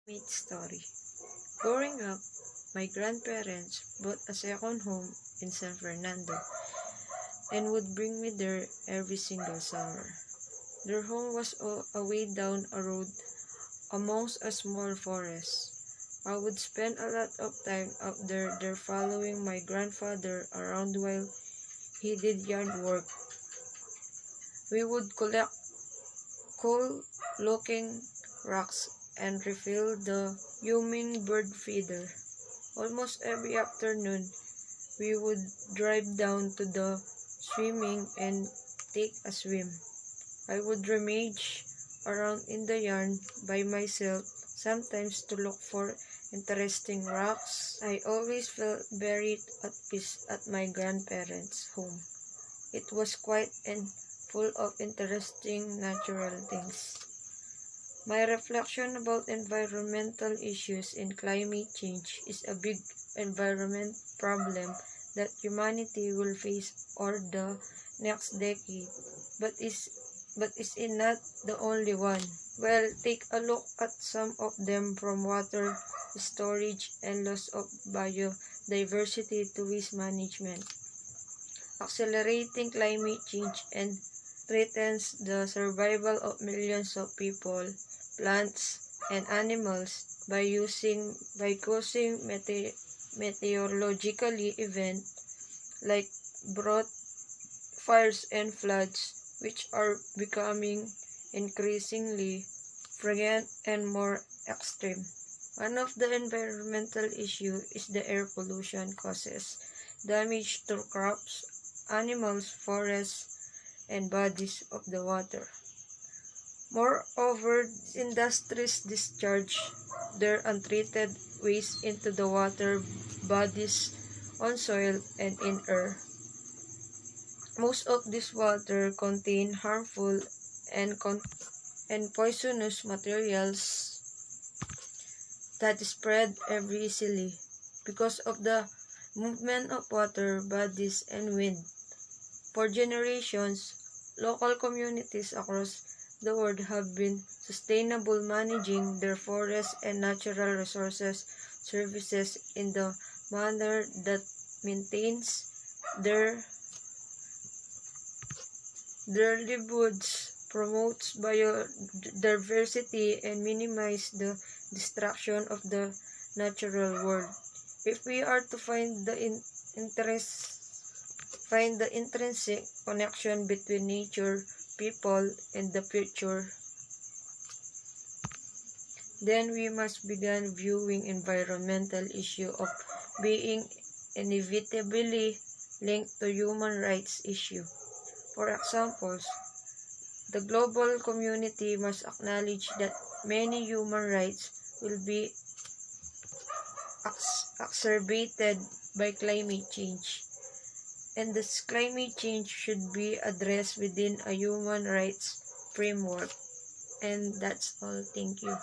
Mate story. Growing up, my grandparents bought a second home in San Fernando and would bring me there every single summer. Their home was away down a road amongst a small forest. I would spend a lot of time up there following my grandfather around while he did yard work. We would collect cool-looking rocks and refill the humming bird feeder. Almost every afternoon, we would drive down to the swimming and take a swim. I would rummage around in the yard by myself, sometimes to look for interesting rocks. I always felt very at peace at my grandparents' home. It was quiet and full of interesting natural things. My reflection about environmental issues and climate change is a big environment problem that humanity will face over the next decade, but is it not the only one? Well, take a look at some of them, from water storage and loss of biodiversity to waste management. Accelerating climate change and threatens the survival of millions of people, plants, and animals by causing meteorologically events like drought, fires, and floods, which are becoming increasingly frequent and more extreme. One of the environmental issues is the air pollution causes damage to crops, animals, forests, and bodies of the water. Moreover, industries discharge their untreated waste into the water bodies, on soil, and in air. Most of this water contain harmful and poisonous materials that spread very easily because of the movement of water bodies and wind. For generations, local communities across the world have been sustainable managing their forests and natural resources services in the manner that maintains their livelihoods, promotes biodiversity, and minimize the destruction of the natural world. If we are to find the intrinsic connection between nature, people, and the future, then we must begin viewing environmental issue of being inevitably linked to human rights issue. For example, the global community must acknowledge that many human rights will be exacerbated by climate change, and this climate change should be addressed within a human rights framework. And that's all. Thank you.